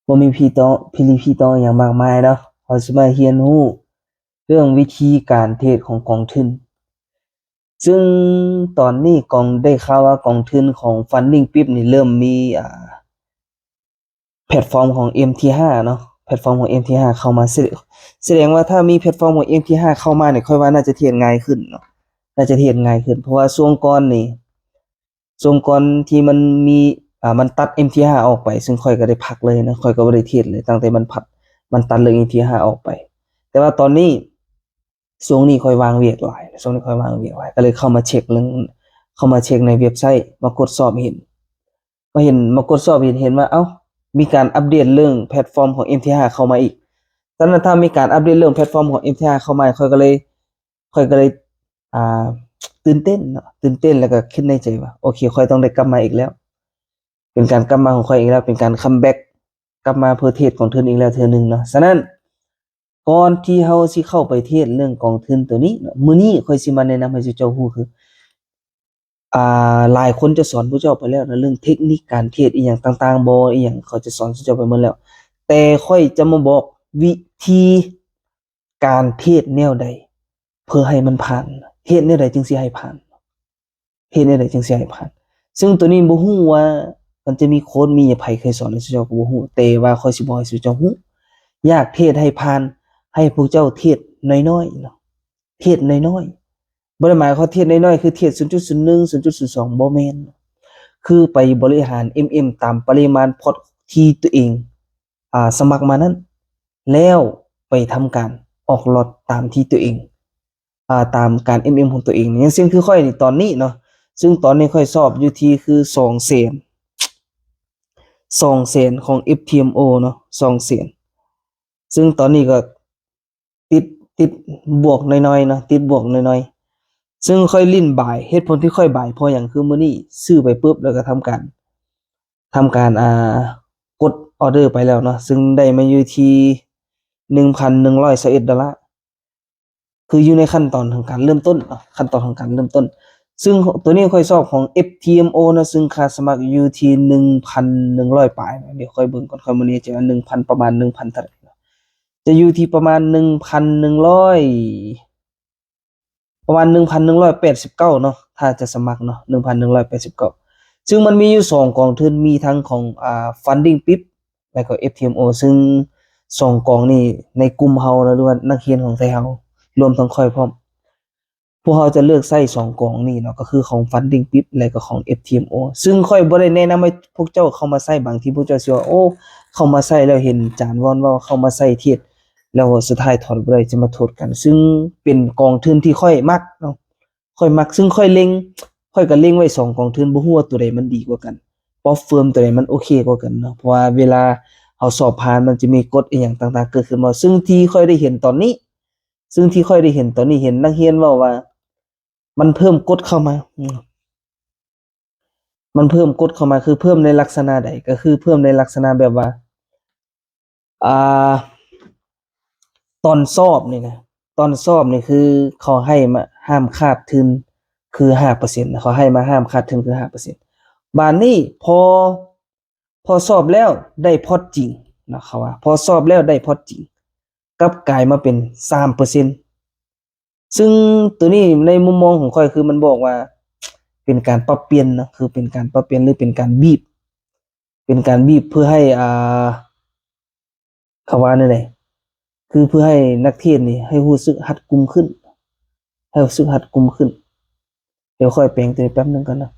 บ่มีพี่ต่ออย่างมากมายเนาะเราสิมาเรียนรู้เรื่องวิธีการเทรดของกองทุนซึ่งตอนนี้กองได้ข่าวว่ากองทุนของ Funding Pip นี่เริ่มมีแพลตฟอร์มของ MT5 เนาะแพลตฟอร์มของ MT5 เข้ามาแสดงว่าถ้ามีแพลตฟอร์มของ MT5 เข้ามาเนี่ยค่อยว่าน่าจะเทรดง่ายขึ้นเนาะน่าจะเทรดง่ายขึ้นเพราะว่าช่วงก่อนที่มันมีมันตัด MT5 ออกไปซึ่งค่อยก็ได้พักเลยนะค่อยก็บ่ได้เทรดเลยตั้งแต่มันตัดเรื่อง MT5 ออกไปแต่ว่าตอนนี้ช่วงนี้ค่อยวางเวียกหลายช่วงนี้ค่อยวางเวียกหลายก็เลยเข้ามาเช็คในเว็บไซต์มากดสอบมากดสอบเห็นว่าเอ้ามีการอัปเดตเรื่องแพลตฟอร์มของ MT5 เข้ามาอีกฉะนั้นถ้ามีการอัปเดตเรื่องแพลตฟอร์มของ MT5 เข้ามาค่อยก็เลยอ่าตื่นเต้นเนาะตื่นเต้นแล้วก็คิดในใจว่าโอเคค่อยต้องได้กลับมาอีกแล้วเป็นการกลับมาของค่อยอีกแล้วเป็นการคัมแบ็กกลับมาเพื่อเทรดของทุนอีกแล้วเทื่อหนึงเนาะฉะนั้นก่อนที่เฮาสิเข้าไปเทรดเรื่องกองทุนตัวนี้เนาะมื้อนี้ค่อยสิมาแนะนำให้เจ้าฮู้คือหลายคนจะสอนพวกเจ้าไปแล้วนะเรื่องเทคนิคการเทรดอีหยังต่างๆบ่อีหยังเขาจะสอนพวกเจ้าไปหมดแล้วแต่ค่อยจะมาบอกวิธีการเทรดแนวใดเพื่อให้มันผ่านเฮ็ดแนวใดจึงสิให้ผ่านเฮ็ดแนวใดจึงสิให้ผ่านซึ่งตัวนี้บ่ฮู้ว่ามันจะมีโค้ดมีไผเคยสอนให้พวกเจ้าก็บ่ฮู้แต่ว่าข้อยสิบอกให้พวกเจ้าฮู้อยากเทรดให้ผ่านให้พวกเจ้าเทรดน้อยๆเนาะเทรดน้อยๆ บ่ได้หมายความเทรดน้อยๆคือเทรด0.01 0.02บ่แม่นคือไปบริหาร ตามปริมาณพอร์ตที่ตัวเองสมัครมานั้นแล้วไปทำการออกล็อตตามที่ตัวเองตามการ ของตัวเองอย่างเช่นคือข้อยนี่ตอนนี้เนาะซึ่งตอนนี้ข้อยสอบอยู่ที่คือ200,000ของ FTMO เนาะ200,000ซึ่งตอนนี้ก็ติดติดบวกน้อยๆเนาะติดบวกน้อยๆซึ่งค่อยลิ้นบ่ายเหตุผลที่ค่อยบ่ายเพราะอย่างคือมื้อนี้ซื้อไปปุ๊บแล้วก็ทำการกดออร์เดอร์ไปแล้วเนาะซึ่งได้มาอยู่ที่$1,121คืออยู่ในขั้นตอนของการเริ่มต้นเนาะขั้นตอนของการเริ่มต้นซึ่งตัวนี้ค่อยสอบของ FTMO นะซึ่งค่าสมัครอยู่ที่1,100ปลายนะเดี๋ยวค่อยเบิ่งก่อนค่อยมื้อนี้จะว่า1,000ประมาณ1,000เท่าไหร่เนาะจะอยู่ที่ประมาณ1,100ประมาณ1,189เนาะถ้าจะสมัครเนาะ1,189ซึ่งมันมีอยู่2กองทุนมีทั้งของFunding Pip แล้วก็ FTMO ซึ่ง2กองนี้ในกลุ่มเฮานะหรือว่านักเรียนของไทเฮารวมทั้งข้อยพร้อมพวกเราจะเลือกใช้2กองนี้เนาะก็คือของ Funding Pip และก็ของ FTMO ซึ่งค่อยบ่ได้แนะนำให้พวกเจ้าเข้ามาใช้บางทีพวกเจ้าสิว่าโอ้เข้ามาใช้แล้วเห็นจานวอนเว้าเข้ามาใช้เทียดแล้วสุดท้ายถอนบ่ได้จะมาโทษกันซึ่งเป็นกองทุนที่ค่อยมักเนาะค่อยมักซึ่งค่อยก็เล็งไว้2กองทุนบ่ฮู้ว่าตัวใดมันดีกว่ากันเพราะเฟิร์มตัวใดมันโอเคกว่ากันเนาะเพราะว่าเวลาเฮาสอบผ่านมันจะมีกฎอิหยังต่างๆเกิดขึ้นมาซึ่งที่ค่อยได้เห็นตอนนี้เห็นนักเรียนเว้าว่ามันเพิ่มกฎเข้ามามันเพิ่มกฎเข้ามาคือเพิ่มในลักษณะใดก็คือเพิ่มในลักษณะแบบว่าอ่าตอนสอบนี่นะตอนสอบนี่คือเขาให้มาห้ามขาดทุนคือ5%นะเขาให้มาห้ามขาดทุนคือ5%บาดนี้พอสอบแล้วได้พอร์ตจริงนะเขาว่าพอสอบแล้วได้พอร์ตจริงกลับกลายมาเป็น3%ซึ่งตัวนี้ในมุมมองของข้อยคือมันบอกว่าเป็นการปรับเปลี่ยนนะคือเป็นการปรับเปลี่ยนหรือเป็นการบีบเพื่อให้เขาว่าแนวใดคือเพื่อให้นักเทศน์นี่ให้รู้สึกรัดกุมขึ้นให้รู้สึกรัดกุมขึ้นเดี๋ยวค่อยแปลงตัวนี้แป๊บหนึงก่อนนะ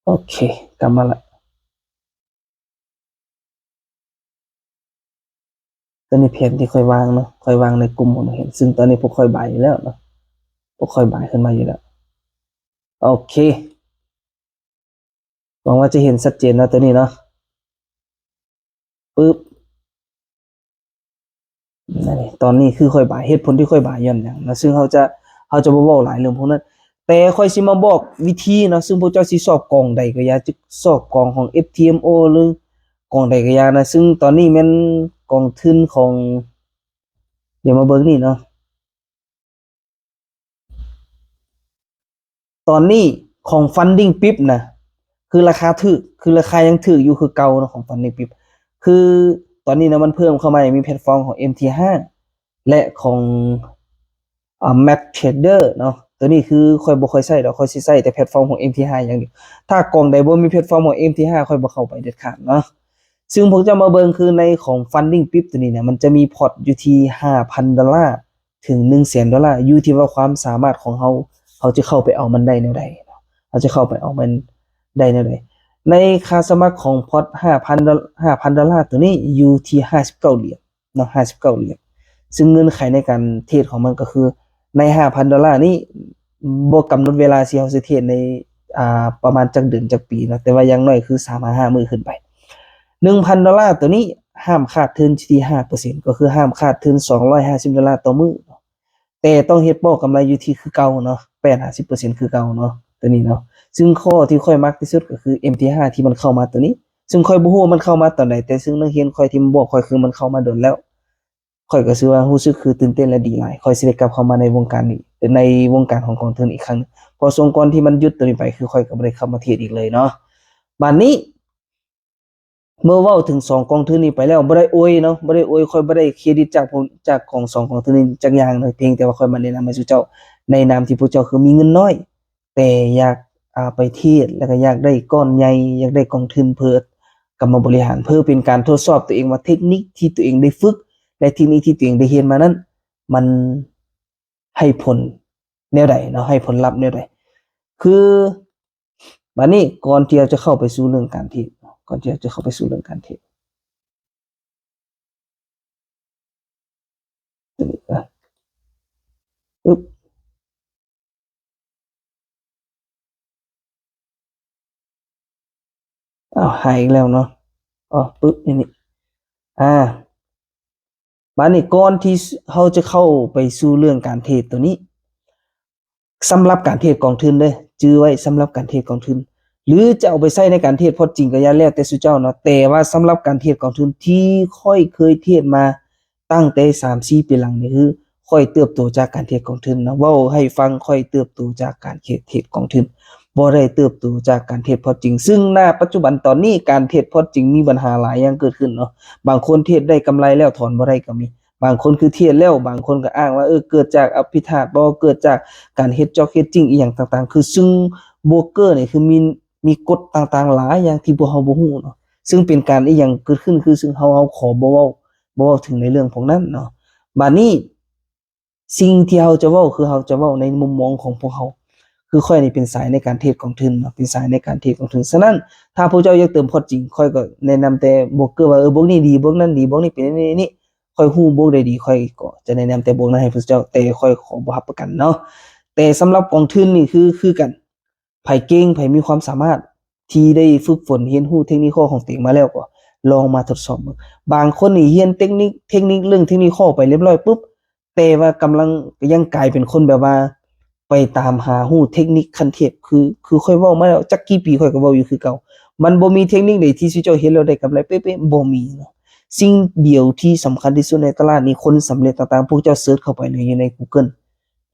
โอเคกลับมาละตัวนี้เพจที่ค่อยวางเนาะค่อยวางในกลุ่มผมเห็นซึ่งตอนนี้พวกค่อยบ่ายอยู่แล้วเนาะพวกค่อยบ่ายขึ้นมาอยู่แล้วโอเคหวังว่าจะเห็นชัดเจนนะตัวนี้เนาะปึ๊บนั่นนี่ตอนนี้คือค่อยบ่ายเหตุผลที่ค่อยบ่ายย้อนหยังนะซึ่งเขาจะบ่เว้าหลายเรื่องพวกนั้นแต่ค่อยสิมาบอกวิธีเนาะซึ่งพวกเจ้าสิสอบกองใดก็อย่าจะสอบกองของ FTMO หรือกองใดก็อย่านะซึ่งตอนนี้แม่นกองทุนของเดี๋ยวมาเบิ่งนี่เนาะ ตอนนี้ของ Funding Pip นะคือราคาถูกคือราคายังถูกอยู่คือเก่านะของ Funding Pip คือตอนนี้นะมันเพิ่มเข้ามามีแพลตฟอร์มของ MT5 และของMac Trader เนาะตัวนี้คือค่อยบ่ค่อยใช้ดอกค่อยสิใช้แต่แพลตฟอร์มของ MT5 อย่างเดียวถ้ากล่องใดบ่มีแพลตฟอร์มของ MT5 ค่อยบ่เข้าไปเด็ดขาดเนาะซึ่งผมจะมาเบิ่งคือในของ Funding Pip ตัวนี้เนี่ยมันจะมีพอร์ตอยู่ที่ $5,000 ถึง $100,000 อยู่ที่ว่าความสามารถของเขาจะเข้าไปเอามันได้แนวใดเนาะเขาจะเข้าไปเอามันได้แนวใดในค่าสมัครของพอร์ต$5,000 ตัวนี้อยู่ที่59เหรียญเนาะ59เหรียญซึ่งเงื่อนไขในการเทรดของมันก็คือใน$5,000นี้บ่กำหนดเวลาสิเฮาสิเทรดในประมาณจักเดือนจักปีนะแต่ว่าอย่างน้อยคือ3-5มื้อขึ้นไป$1,000ตัวนี้ห้ามขาดทุนที่ 5% ก็คือห้ามขาดทุน$250ต่อมื้อแต่ต้องเฮ็ดบ่กำไรอยู่ที่คือเก่าเนาะ8-50%คือเก่าเนาะตัวนี้เนาะซึ่งข้อที่ค่อยมักที่สุดก็คือ MT5 ที่มันเข้ามาตัวนี้ซึ่งค่อยบ่ฮู้ว่ามันเข้ามาตอนไหนแต่ซึ่งนักเรียนค่อยที่มันบอกค่อยคือมันเข้ามาโดนแล้วค่อยก็รู้ว่ารู้สึกคือตื่นเต้นและดีหลายค่อยสิได้กลับเข้ามาในวงการนี้ในวงการของกองทุนอีกครั้งพอสงก่อนที่มันหยุดตัวนี้ไปคือค่อยก็บ่ได้เข้ามาเทรดอีกเลยเนาะบัดนี้เมื่อเว้าถึง2กองทุนนี้ไปแล้วบ่ได้อวยเนาะบ่ได้อวยค่อยบ่ได้เครดิตจากผมจากของ2กองทุนนี้จักอย่างเลยเพียงแต่ว่าค่อยมาแนะนำให้ซุเจ้าในนามที่พวกเจ้าคือมีเงินน้อยแต่อยากไปเทรดแล้วก็อยากได้ก้อนใหญ่อยากได้กองทุนเพื่อกลับมาบริหารเพื่อเป็นการทดสอบตัวเองว่าเทคนิคที่ตัวเองได้ฝึกและเทคนิคที่ตัวเองได้เรียนมานั้นมันให้ผลแนวใดเนาะให้ผลลัพธ์แนวใดคือบัดนี้ก่อนที่เราจะเข้าไปสู่เรื่องการเทรดก่อนที่จะเข้าไปสู่เรื่องการเทรดตัวนี้ปึ๊บหายอีกแล้วเนาะปึ๊บนี่บัดนี้ก่อนที่เราจะเข้าไปสู่เรื่องการเทรดตัวนี้สำหรับการเทรดกองทุนเด้อจื้อไว้สำหรับการเทรดกองทุนหรือจะเอาไปใช้ในการเทรดพอร์ตจริงก็อย่าแล้วแต่ซุเจ้าเนาะแต่ว่าสำหรับการเทรดกองทุนที่ค่อยเคยเทรดมาตั้งแต่3-4ปีหลังนี่คือค่อยเติบโตจากการเทรดกองทุนนะเว้าให้ฟังค่อยเติบโตจากการเทรดกองทุนบ่ได้เติบโตจากการเทรดพอร์ตจริงซึ่งณปัจจุบันตอนนี้การเทรดพอร์ตจริงมีปัญหาหลายอย่างเกิดขึ้นเนาะบางคนเทรดได้กำไรแล้วถอนบ่ได้ก็มีบางคนคือเทรดแล้วบางคนก็อ้างว่าเกิดจากอภิธาตุบ่เกิดจากการเฮ็ดจ็อกเฮ็ดจริงอีหยังต่างๆคือซึ่งโบรกเกอร์นี่คือมีกฎต่างๆหลายอย่างที่พวกเราบ่ฮู้เนาะซึ่งเป็นการอีหยังเกิดขึ้นคือซึ่งเราขอบ่เว้าถึงในเรื่องพวกนั้นเนาะบัดนี้สิ่งที่เราจะเว้าคือเราจะเว้าในมุมมองของพวกเราคือค่อยนี่เป็นสายในการเทรดกองทุนเนาะเป็นสายในการเทรดกองทุนฉะนั้นถ้าพวกเจ้าอยากเติมพอร์ตจริงค่อยก็แนะนำแต่โบรกเกอร์ว่าพวกนี้ดีพวกนั้นดีพวกนี้เป็นนี่ค่อยฮู้พวกใดดีค่อยก็จะแนะนำแต่พวกนั้นให้พวกเจ้าแต่ค่อยขอบ่รับประกันเนาะแต่สำหรับกองทุนนี่คือกันไผเก่งไผมีความสามารถที่ได้ฝึกฝนเรียนรู้เทคนิคของตัวเองมาแล้วก็ลองมาทดสอบเบิ่งบางคนนี่เรียนเทคนิคเรื่องเทคนิคไปเรียบร้อยปุ๊บแต่ว่ากำลังยังกลายเป็นคนแบบว่าไปตามหาฮู้เทคนิคขั้นเทพคือค่อยเว้ามาแล้วจักกี่ปีค่อยก็เว้าอยู่คือเก่ามันบ่มีเทคนิคใดที่สิเจ้าเฮ็ดแล้วได้กำไรเป๊ะๆบ่มีเนาะสิ่งเดียวที่สำคัญที่สุดในตลาดนี้คนสำเร็จต่างๆพวกเจ้าเซิร์ชเข้าไปเลยอยู่ใน Google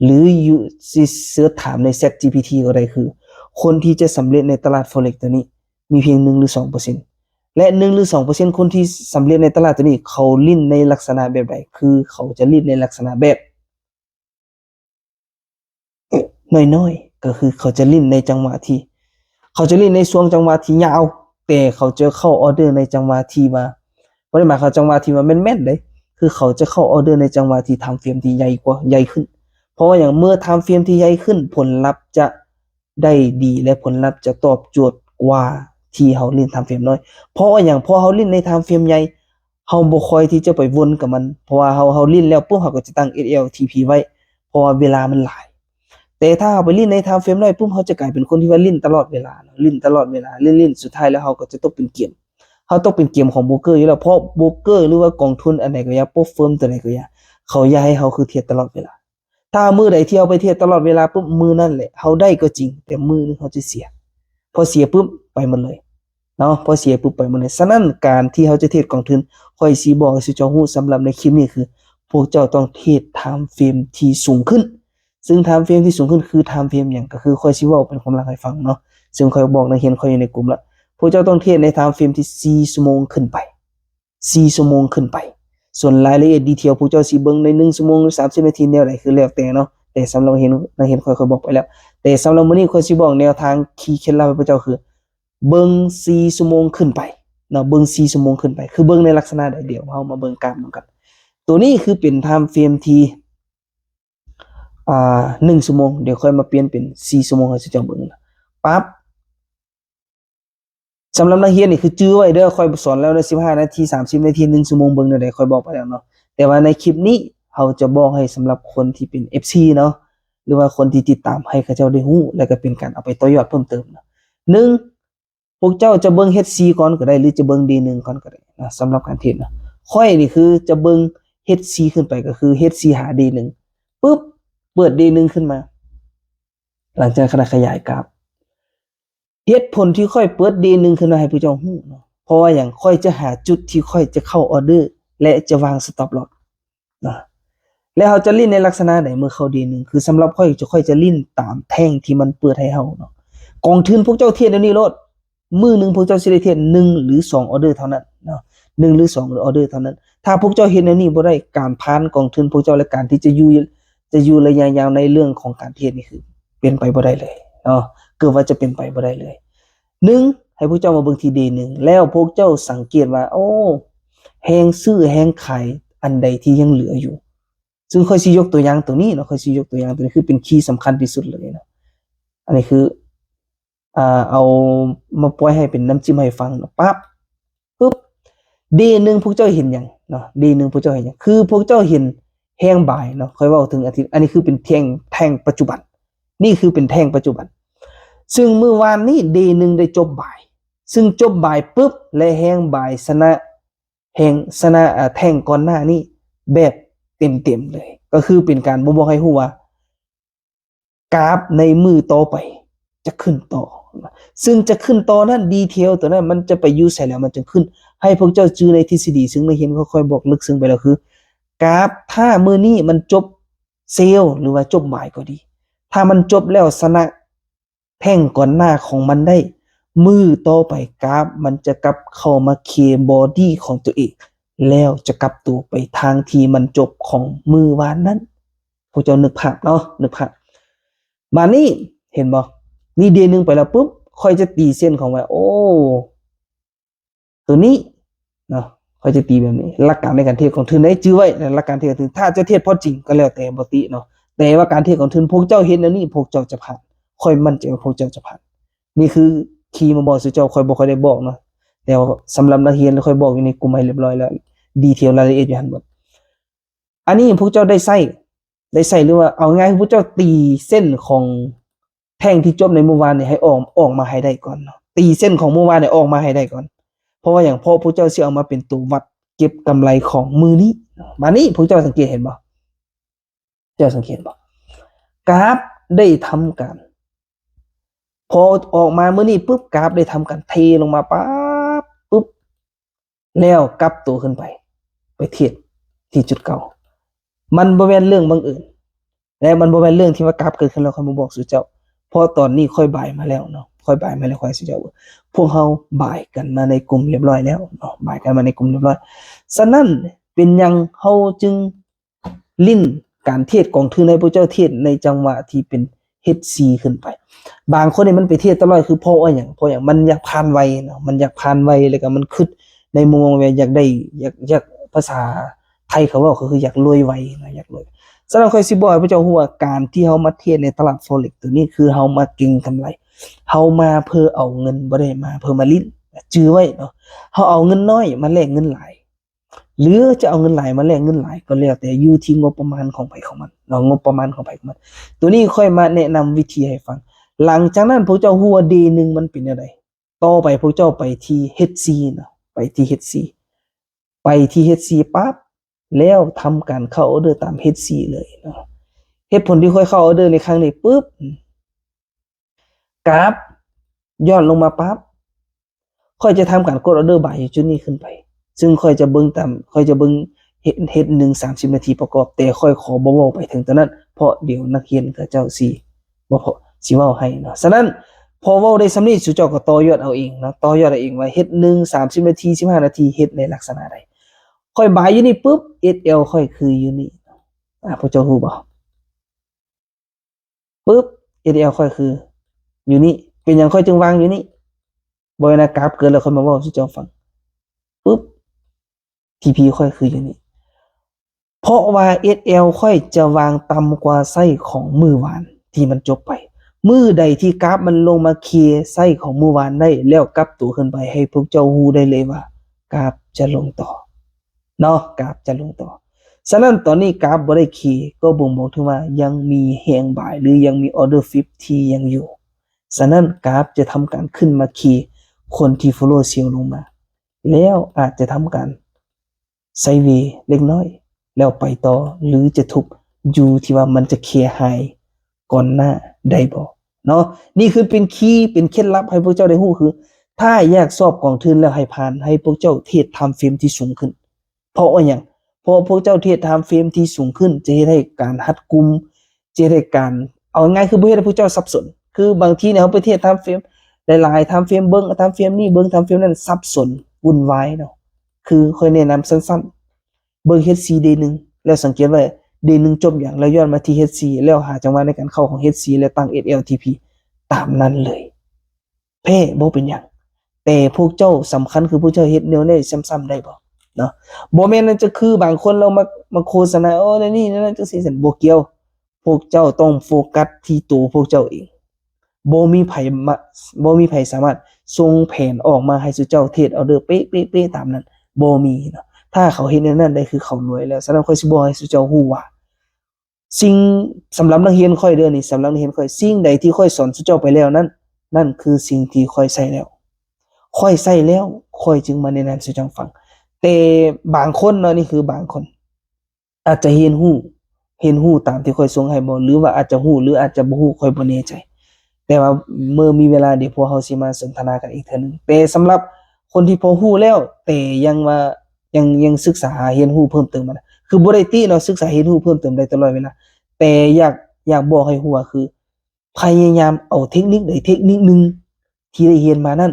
หรืออยู่สิเสิร์ชถามใน ChatGPT ก็ได้คือคนที่จะสำเร็จในตลาด Forex ตัวนี้มีเพียง1หรือ 2% และ1หรือ 2% คนที่สำเร็จในตลาดตัวนี้เขาลิ้นในลักษณะแบบใดคือเขาจะลิ้นในลักษณะแบบน้อยๆก็คือเขาจะลิ้นในจังหวะที่เขาจะลิ้นในช่วงจังหวะที่ยาวแต่เขาจะเข้าออร์เดอร์ในจังหวะที่ว่าบ่ได้หมายความจังหวะที่ว่าแม่นๆเด้คือเขาจะเข้าออร์เดอร์ในจังหวะที่ time frame ที่ใหญ่กว่าใหญ่ขึ้นเพราะว่าอย่างเมื่อ time frame ที่ใหญ่ขึ้นผลลัพธ์จะได้ดีและผลลัพธ์จะตอบโจทย์กว่าที่เฮาลิ้น time frame น้อยเพราะว่าอย่างพอเฮาลิ้นใน time frame ใหญ่เฮาบ่ค่อยที่จะไปวนกับมันเพราะว่าเฮาลิ้นแล้วปุ๊บเฮาก็จะตั้ง SLTP ไว้เพราะว่าเวลามันหลายแต่ถ้าเฮาไปลิ้นใน time frame น้อยปุ๊บเฮาจะกลายเป็นคนที่ว่าลิ้นตลอดเวลาลิ้นตลอดเวลาลิ้นสุดท้ายแล้วเฮาก็จะตกเป็นเกมเขาต้องเป็นเกมของโบรกเกอร์อยู่แล้วเพราะโบรกเกอร์หรือว่ากองทุนอันไหนก็อย่าโปรเฟิร์มตัวไหนก็อย่าเขาอยากให้เขาคือเทรดตลอดเวลาถ้ามือใดที่เอาไปเทรดตลอดเวลาปุ๊บมือนั่นแหละเขาได้ก็จริงแต่มือนึงเขาจะเสียพอเสียปุ๊บไปหมดเลยเนาะพอเสียปุ๊บไปหมดเลยฉะนั้นการที่เขาจะเทรดกองทุนค่อยสิบอกให้สิเจ้าฮู้สำหรับในคลิปนี้คือพวกเจ้าต้องเทรดไทม์เฟรมที่สูงขึ้น ซึ่ง time frame ที่สูงขึ้นคือ time frame หยังก็คือค่อยสิเว้าเป็นความหลังให้ฟังเนาะซึ่งค่อยบอกนักเรียนค่อยอยู่ในกลุ่มแล้วพวกเจ้าต้องเทรดใน time frame ที่4ชั่วโมงขึ้นไป4ชั่วโมงขึ้นไปส่วนรายละเอียดดีเทลพวกเจ้าสิเบิ่งใน1ชั่วโมง30นาทีแนวใดคือแล้วแต่เนาะแต่สำหรับนักเรียนค่อยบอกไปแล้วแต่สำหรับมื้อนี้ค่อยสิบอกแนวทางคีย์เคล็ดลับให้พวกเจ้าคือเบิ่ง4ชั่วโมงขึ้นไปเนาะเบิ่ง4ชั่วโมงขึ้นไปคือเบิ่งในลักษณะใดเดียวเฮามาเบิ่งกราฟนำกันตัวนี้คือเป็น time frame ที่1ชั่วโมงเดี๋ยวค่อยมาเปลี่ยนเป็น4ชั่วโมงให้เจ้าเบิ่งปั๊บสำหรับนักเรียนนี่คือจื้อไว้เด้อค่อยสอนแล้วใน15นาที30นาที1ชั่วโมงเบิ่งได้ค่อยบอกไปแล้วเนาะแต่ว่าในคลิปนี้เฮาจะบอกให้สำหรับคนที่เป็น FC เนาะหรือว่าคนที่ติดตามให้เขาเจ้าได้ฮู้แล้วก็เป็นการเอาไปต่อยอดเพิ่มเติมนะ1พวกเจ้าจะเบิ่ง HC ก่อนก็ได้หรือจะเบิ่ง D1 ก่อนก็ได้นะสำหรับการเทรดนะค่อยนี่คือจะเบิ่ง HC ขึ้นไปก็คือ HC หา D1 ปึ๊บเปิด D1 ขึ้นมาหลังจากขยายกราฟเหตุผลที่ค่อยเปิด D1 ขึ้นมาให้ผู้เจ้าฮู้เนาะเพราะว่าอย่างค่อยจะหาจุดที่ค่อยจะเข้าออเดอร์และจะวาง stop loss นะแล้วเราจะลิ้นในลักษณะไหนเมื่อเข้า D1 คือสำหรับค่อยจะลิ้นตามแท่งที่มันเปิดให้เฮาเนาะกองทุนพวกเจ้าเทรดเดี๋ยวนี้โลดมื้อนึงพวกเจ้าสิได้เทรด1หรือ2ออเดอร์เท่านั้นเนาะ1หรือ2ออเดอร์เท่านั้นถ้าพวกเจ้าเฮ็ดแนวนี้บ่ได้การพานกองทุนพวกเจ้าและการที่จะอยู่ระยะยาวในเรื่องของการเทรดนี่คือเป็นไปบ่ได้เลยเนาะเกิดว่าจะเป็นไปบ่ได้เลย1ให้พวกเจ้ามาเบิ่งที่ D1 แล้วพวกเจ้าสังเกตว่าโอ้แฮงซื้อแฮงขายอันใดที่ยังเหลืออยู่ซึ่งค่อยสิยกตัวอย่างตัวนี้เนาะค่อยสิยกตัวอย่างตัวนี้คือเป็นคีย์สำคัญที่สุดเลยนะอันนี้คือเอามาปล่อยให้เป็นน้ำจิ้มให้ฟังเนาะปั๊บปึ๊บ D1 พวกเจ้าเห็นหยังเนาะ D1 พวกเจ้าเห็นหยังคือพวกเจ้าเห็นแฮงบ่ายเนาะค่อยเว้าถึงอาทิตย์อันนี้คือเป็นแท่งปัจจุบันนี่คือเป็นแท่งปัจจุบันซึ่งเมื่อวานนี้ D1 ได้จบบ่ายซึ่งจบบ่ายปุ๊บและแฮงบ่ายชนะแท่งก่อนหน้านี้แบบเต็มเลยก็คือเป็นการบ่บอกให้ฮู้ว่ากราฟในมือต่อไปจะขึ้นต่อซึ่งจะขึ้นต่อนั้นดีเทลตัวนั้นมันจะไปอยู่ใส่แล้วมันจะขึ้นให้พวกเจ้าจื้อในทฤษฎีซึ่งไม่เห็นเขาค่อยบอกลึกซึ้งไปแล้วคือกราฟถ้ามื้อนี้มันจบเซลล์หรือว่าจบบ่ายก็ดีถ้ามันจบแล้วชนะแท่งก่อนหน้าของมันได้มือต่อไปกราฟมันจะกลับเข้ามาเคบอดี้ของตัวเองแล้วจะกลับตัวไปทางที่มันจบของมือวานนั้นพวกเจ้านึกภาพเนาะนึกภาพมานี่เห็นบ่นี่เดือนนึงไปแล้วปุ๊บค่อยจะตีเส้นของว่าโอ้ตัวนี้เนาะค่อยจะตีแบบนี้หลักการในการเทรดของทุนได้จื้อไว้หลักการเทรดของทุนถ้าจะเทรดพอจริงก็แล้วแต่บ่ติเนาะแต่ว่าการเทรดของทุนพวกเจ้าเห็นแล้วนี่พวกเจ้าจะผ่านค่อยมั่นใจว่าพวกเจ้าจะผ่านนี่คือคีย์มาบอกสู่เจ้าค่อยบ่ค่อยได้บอกเนาะแต่สำหรับนักเรียนค่อยบอกอยู่ในกลุ่มให้เรียบร้อยแล้วดีเทลรายละเอียดอยู่หั่นหมดอันนี้พวกเจ้าได้ใส่หรือว่าเอาง่ายพวกเจ้าตีเส้นของแท่งที่จบในเมื่อวานนี่ให้ออกมาให้ได้ก่อนเนาะตีเส้นของเมื่อวานเนี่ยออกมาให้ได้ก่อนเพราะว่าอย่างพอพวกเจ้าสิเอามาเป็นตัววัดเก็บกำไรของมือนี้มานี้พวกเจ้าสังเกตเห็นบ่เจ้าสังเกตบ่กราฟได้ทำการพอออกมามื้อนี้ปุ๊บกราฟได้ทำการเทลงมาปั๊บปุ๊บแล้วกลับตัวขึ้นไปเทียบที่จุดเก่ามันบ่แม่นเรื่องบังเอิญและมันบ่แม่นเรื่องที่ว่ากราฟเกิดขึ้นแล้วค่อยมาบอกสู่เจ้าเพราะตอนนี้ค่อยบ่ายมาแล้วเนาะค่อยบ่ายมาแล้วค่อยสิเจ้าพวกเฮาบ่ายกันมาในกลุ่มเรียบร้อยแล้วเนาะบ่ายกันมาในกลุ่มเรียบร้อยฉะนั้นเป็นหยังเฮาจึงลิ้นการเทรดกองทุนให้พวกเจ้าเทรดในจังหวะที่เป็น HC ขึ้นไปบางคนนี่มันไปเทรดตลอดคือเพราะว่าหยังมันอยากผ่านไวเนาะมันอยากผ่านไวแล้วก็มันคิดในมุมมองว่าอยากได้อยากภาษาไทยเขาว่าก็คืออยากรวยไวนะอยากรวยสำหรับค่อยสิบอกให้พวกเจ้าฮู้ว่าการที่เฮามาเทรดในตลาด Forex ตัวนี้คือเฮามาเก็งกำไรเฮามาเพื่อเอาเงินบ่ได้มาเพื่อมาลิ้นจื้อไว้เนาะเฮาเอาเงินน้อยมาแลกเงินหลายหรือจะเอาเงินหลายมาแลกเงินหลายก็แล้วแต่อยู่ที่งบประมาณของไผของมันเนาะงบประมาณของไผของมันตัวนี้ค่อยมาแนะนำวิธีให้ฟังหลังจากนั้นพวกเจ้าฮู้ว่า D1 มันเป็นจังไดต่อไปพวกเจ้าไปที่ HC เนาะไปที่ HC ปั๊บแล้วทำการเข้าออเดอร์ตาม HC เลยเนาะเหตุผลที่ค่อยเข้าออเดอร์ในครั้งนี้ปุ๊บกราฟย่อนลงมาปั๊บค่อยจะทำการกดออเดอร์บ่ายอยู่จุดนี้ขึ้นไปซึ่งค่อยจะเบิ่ง เฮ็ดหนึ่ง30 นาทีประกอบแต่ค่อยขอบ่เว้าไปถึงตอนนั้นเพราะเดี๋ยวนักเรียนเขาเจ้าสิบ่พอสิเว้าให้เนาะฉะนั้นพอเว้าได้ส่ำนี้สุเจ้าก็ต่อยอดเอาเองเนาะต่อยอดเอาเองว่าเฮ็ด1 30 นาที15 นาทีเฮ็ดในลักษณะใดค่อยบายอยู่นี่ปึ๊บ SL ค่อยคืออยู่นี่พวกเจ้าฮู้บ่ปึ๊บ SL ค่อยคืออยู่นี่เป็นหยังค่อยจึงวางอยู่นี่บ่ให้นะกราฟเกินแล้วค่อยมาเว้าสุเจ้าฟังปึ๊บ TP ค่อยคืออยู่นี่เพราะว่า SL ค่อยจะวางต่ำกว่าไส้ของมื้อวานที่มันจบไปมื้อใดที่กราฟมันลงมาเคลียร์ไส้ของมื้อวานได้แล้วกลับตัวขึ้นไปให้พวกเจ้าฮู้ได้เลยว่ากราฟจะลงต่อเนาะกราฟจะลงต่อฉะนั้นตอนนี้กราฟบ่ได้เคลียร์ก็บ่งบอกถึงว่ายังมีแฮงบายหรือยังมีออเดอร์ฟิปที่ยังอยู่ฉะนั้นกราฟจะทำการขึ้นมาเคลียร์คนที่ follow sell ลงมาแล้วอาจจะทำการไซด์เวย์เล็กน้อยแล้วไปต่อหรือจะทุบอยู่ที่ว่ามันจะเคลียร์ไฮก่อนหน้าได้บ่เนาะนี่คือเป็นคีย์เป็นเคล็ดลับให้พวกเจ้าได้ฮู้คือถ้าอยากสอบกองทุนแล้วให้ผ่านให้พวกเจ้าเทรดไทม์เฟรมที่สูงขึ้นเพราะว่าหยังเพราะพวกเจ้าเทรดไทม์เฟรมที่สูงขึ้นจะเฮ็ดให้การหัดกลุ่มจะเฮ็ดให้การเอาง่ายคือบ่เฮ็ดให้พวกเจ้าสับสนคือบางทีเนี่ยเฮาไปเทรดไทม์เฟรมหลายๆไทม์เฟรมเบิ่งไทม์เฟรมนี้เบิ่งไทม์เฟรมนั้นสับสนวุ่นวายเนาะคือค่อยแนะนำสั้นๆเบิ่ง HC Day 1แล้วสังเกตว่า Day 1จบอย่างแล้วย้อนมาที่ HC แล้วหาจังหวะในการเข้าของ HC แล้วตั้ง SLTP ตามนั้นเลยแพ้บ่เป็นหยังแต่พวกเจ้าสำคัญคือพวกเจ้าเฮ็ดแนวนี้ซ้ำๆได้บ่เนาะบ่แม่นนั่นจะคือบางคนเรามาโฆษณานี่นั่นจังซี่ซั่นบ่เกี่ยวพวกเจ้าต้องโฟกัสที่ตัวพวกเจ้าเองบ่มีไผสามารถส่งแผนออกมาให้สุเจ้าเทรดออเดอร์เป๊ะๆๆตามนั้นบ่มีเนาะถ้าเขาเฮ็ดแนวนั้นได้คือเขารวยแล้วฉะนั้นข้อยสิบอกให้สุเจ้าฮู้ว่าสิ่งสำหรับนักเรียนข้อยเด้อนี่สำหรับนักเรียนข้อยสิ่งใดที่ข้อยสอนสุเจ้าไปแล้วนั้นนั่นคือสิ่งที่ข้อยใช้แล้วข้อยจึงมาแนะนำสุเจ้าฟังแต่บางคนเนาะนี่คือบางคนอาจจะเรียนรู้ตามที่ข้อยส่งให้บ่หรือว่าอาจจะรู้หรืออาจจะบ่รู้ข้อยบ่แน่ใจแต่ว่าเมื่อมีเวลาเดี๋ยวพวกเราสิมาสนทนากันอีกเทื่อนึงแต่สำหรับคนที่พอรู้แล้วแต่ยังว่ายังศึกษาเรียนรู้เพิ่มเติมนะคือบ่ได้ติเนาะศึกษาเรียนรู้เพิ่มเติมได้ตลอดเวลาแต่อยากบอกให้ฮู้ว่าคือพยายามเอาเทคนิคใดเทคนิคหนึ่งที่ได้เรียนมานั้น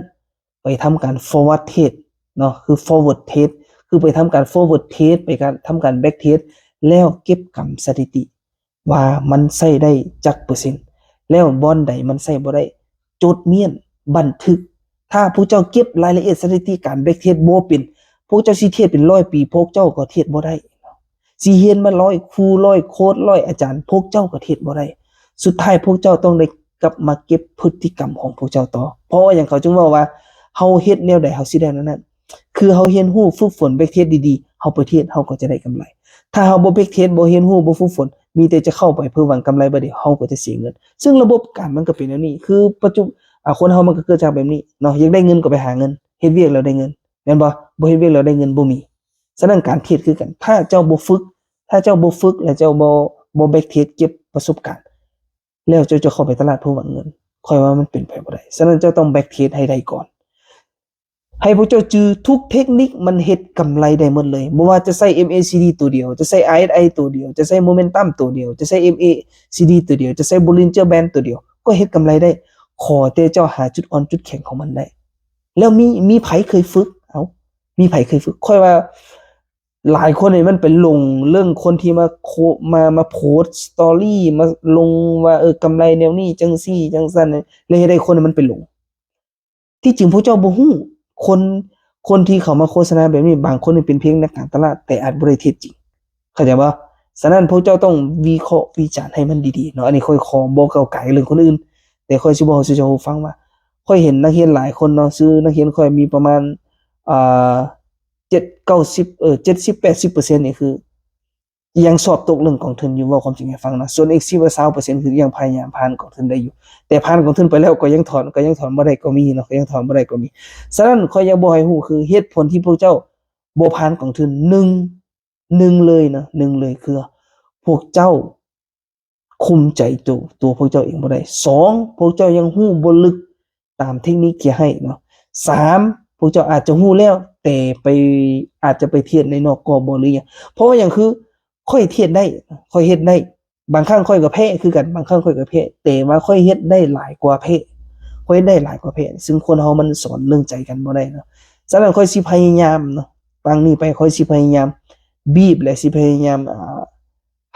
ไปทำการ forward trade เนาะคือ forward trade คือไปทำการ forward trade ไปการทำการ back trade แล้วเก็บกำสถิติว่ามันใช้ได้จักเปอร์เซ็นต์แล้วบอนใดมันใช้บ่ได้จดเมียนบันทึกถ้าผู้เจ้าเก็บรายละเอียดสถิติการ back trade บ่เป็นพวกเจ้าสิเทรดเป็น100 ปีพวกเจ้าก็เทรดบ่ได้สิเรียนมา100ครู100โค้ช100อาจารย์พวกเจ้าก็เทรดบ่ได้สุดท้ายพวกเจ้าต้องได้กลับมาเก็บพฤติกรรมของพวกเจ้าต่อเพราะว่าหยังเขาจึงเว้าว่าเฮาเฮ็ดแนวใดเฮาสิได้แนวนั้นคือเฮาเรียนรู้ฝึกฝน back trade ดีๆเฮาไปเทรดเฮาก็จะได้กำไรถ้าเฮาบ่ back trade บ่เรียนรู้บ่ฝึกฝนมีแต่จะเข้าไปเพื่อหวังกำไรบ่ได้เฮาก็จะเสียเงินซึ่งระบบการมันก็เป็นแนวนี้คือปัจจุคนเฮามันก็เกิดจากแบบนี้เนาะอยากได้เงินก็ไปหาเงินเฮ็ดเวียกแล้วได้เงินแม่นบ่เฮ็ดเวียกแล้วได้เงินบ่มีฉะนั้นการเทรดคือกันถ้าเจ้าบ่ฝึกแล้วเจ้าบ่แบกเทรดเก็บประสบการณ์แล้วเจ้าจะเข้าไปตลาดเพื่อหวังเงินค่อยว่ามันเป็นไปบ่ได้ฉะนั้นเจ้าต้องแบกเทรดให้ได้ก่อนให้พวกเจ้าจือทุกเทคนิคมันเฮ็ดกำไรได้หมดเลยบ่ว่าจะใช้ MACD ตัวเดียวจะใช้ RSI ตัวเดียวจะใช้ Momentum ตัวเดียวจะใช้ MACD ตัวเดียวจะใช้ Bollinger Band ตัวเดียวก็เฮ็ดกำไรได้ขอแต่เจ้าหาจุดอ่อนจุดแข็งของมันได้แล้วมีไผเคยฝึกมีไผเคยฝึกค่อยว่าหลายคนนี่มันเป็นลงเรื่องคนที่มาโพสต์สตอรี่มาลงว่ากำไรแนวนี้จังซี่จังซั่นเลยให้ได้คนมันเป็นลงที่จริงพวกเจ้าบ่ฮู้คนที่เขามาโฆษณาแบบนี้บางคนนี่เป็นเพียงนักการตลาดแต่อาจบ่ได้เท็จจริงเข้าใจบ่ฉะนั้นพวกเจ้าต้องวิเคราะห์วิจารณ์ให้มันดีๆเนาะอันนี้ค่อยขอบ่ก้าวไก่เรื่องคนอื่นแต่ค่อยสิบอกให้เจ้าฟังว่าค่อยเห็นนักเรียนหลายคนเนาะซื้อนักเรียนค่อยมีประมาณอ่า7-90 70-80% นี่คือยังสอบตกเรื่องกองทุนอยู่เว้าความจริงให้ฟังนะส่วนอีก10-20%คือยังพยายามผ่านกองทุนได้อยู่แต่ผ่านกองทุนไปแล้วก็ยังถอนบ่ได้ก็มีเนาะก็ยังถอนบ่ได้ก็มีฉะนั้นข้อยอยากบอกให้ฮู้คือเหตุผลที่พวกเจ้าบ่ผ่านกองทุนหนึ่งเลยนะหนึ่งเลยคือพวกเจ้าคุมใจตัวพวกเจ้าเองบ่ได้2พวกเจ้ายังฮู้บ่ลึกตามเทคนิคที่ให้เนาะ3 พวกเจ้าอาจจะฮู้แล้วแต่ไปอาจจะไปเทศน์ในนอกกรอบบ่หรือหยังเพราะว่าหยังคือค่อยเทศน์ได้ค่อยเฮ็ดได้บางครั้งค่อยก็แพ้คือกันบางครั้งค่อยก็แพ้แต่ว่าค่อยเฮ็ดได้หลายกว่าแพ้ค่อยได้หลายกว่าแพ้ซึ่งคนเฮามันสอนเรื่องใจกันบ่ได้เนาะฉะนั้นค่อยสิพยายามเนาะฟังนี้ไปค่อยสิพยายามบีบและสิพยายาม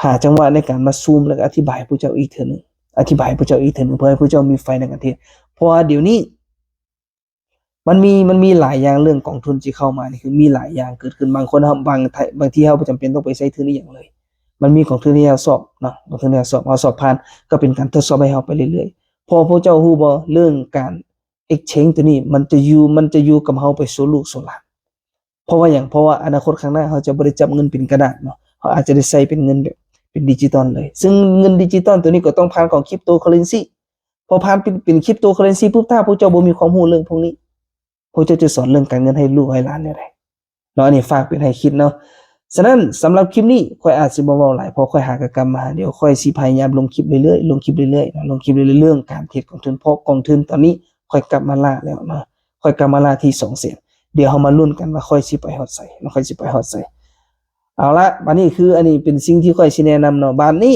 หาจังหวะในการมาซูมแล้วก็อธิบายให้ผู้เจ้าอีกเทื่อนึงอธิบายให้ผู้เจ้าอีกเทื่อนึงเพื่อให้ผู้เจ้ามีไฟในการเทศน์เพราะว่าเดี๋ยวนี้มันมีหลายอย่างเรื่องกองทุนที่เข้ามานี่คือมีหลายอย่างเกิดขึ้นบางคนบางทีเฮาบ่จำเป็นต้องไปใช้ทุนอีหยังเลยมันมีกองทุนที่เราสอบเนาะกองทุนที่เราสอบเอาสอบผ่านก็เป็นการทดสอบให้เฮาไปเรื่อยๆพอพวกเจ้าฮู้บ่เรื่องการ exchange ตัวนี้มันจะอยู่กับเฮาไปสู่ลูกสู่หลานเพราะว่าหยังเพราะว่าอนาคตข้างหน้าเฮาจะบ่ได้จับเงินเป็นกระดาษเนาะเฮาอาจจะได้ใช้เป็นเงินแบบเป็นดิจิทัลเลยซึ่งเงินดิจิทัลตัวนี้ก็ต้องผ่านของ cryptocurrency พอผ่านเป็น cryptocurrency ปุ๊บถ้าพวกเจ้าบ่มีความรู้เรื่องพวกนี้พวกเจ้าจะสอนเรื่องการเงินให้ลูกให้หลานได้ไดเนาะอันนี้ฝากเป็นให้คิดเนาะฉะนั้นสำหรับคลิปนี้ค่อยอาจสิบ่เว้าหลายเพราะค่อยหากกรรมมาเดี๋ยวค่อยสิพยายามลงคลิปเรื่อยๆลงคลิปเรื่อยๆนะลงคลิปเรื่อยๆเรื่องการเทรดกองทุนเพราะกองทุนตอนนี้ค่อยกลับมาล่าแล้วเนาะค่อยกลับมาล่าที่200,000เดี๋ยวเฮามาลุ้นกันว่าค่อยสิไปฮอดไสเนาะค่อยสิไปฮอดไสเอาละบัดนี้คืออันนี้เป็นสิ่งที่ค่อยสิแนะนำเนาะบัดนี้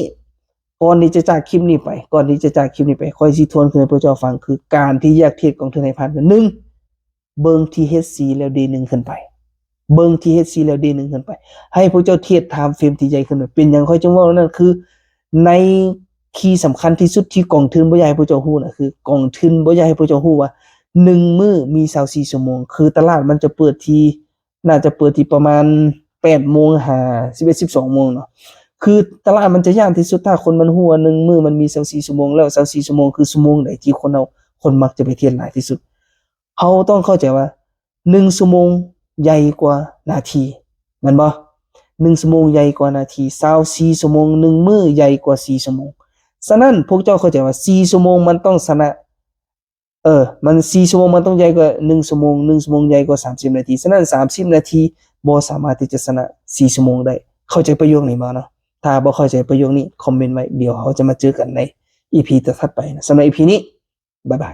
ก่อนที่จะจากคลิปนี้ไปค่อยสิทวนคืนให้พวกเจ้าฟังคือการที่แยกเทรดกองทุนให้ผ่านคือ1เบิ่ง THC แล้ว D1 ขึ้นไปเบิ่ง THC แล้ว D1 ขึ้นไปให้พวกเจ้าเทียบ time frame ที่ใหญ่ขึ้นไปเป็นหยังค่อยจังว่านั่นคือในคีย์สำคัญที่สุดที่กองทุนบ่อยากให้พวกเจ้าฮู้น่ะคือกองทุนบ่อยากให้พวกเจ้าฮู้ว่า1มื้อมี24ชั่วโมงคือตลาดมันจะเปิดที่น่าจะเปิดที่ประมาณ 8:00 น11 12 โมงเนาะคือตลาดมันจะยากที่สุดถ้าคนมันฮู้ว่า1มื้อมันมี24ชั่วโมงแล้ว24ชั่วโมงคือชั่วโมงใดที่คนมักจะไปเทรดหลายที่สุดเฮาต้องเข้าใจว่า1ชั่วโมงใหญ่กว่านาทีแม่นบ่1ชั่วโมงใหญ่กว่านาที24ชั่วโมง1มื้อใหญ่กว่า4ชั่วโมงฉะนั้นพวกเจ้าเข้าใจว่า4ชั่วโมงมันต้องชนะมัน4ชั่วโมงมันต้องใหญ่กว่า1ชั่วโมง1ชั่วโมงใหญ่กว่า30นาทีฉะนั้น30นาทีบ่สามารถที่จะชนะ4ชั่วโมงได้เข้าใจประโยคนี้บ่เนาะถ้าบ่เข้าใจประโยคนี้คอมเมนต์ไว้เดี๋ยวเราจะมาเจอกันใน EP ถัดไปนะสำหรับ EP นี้บ๊ายบาย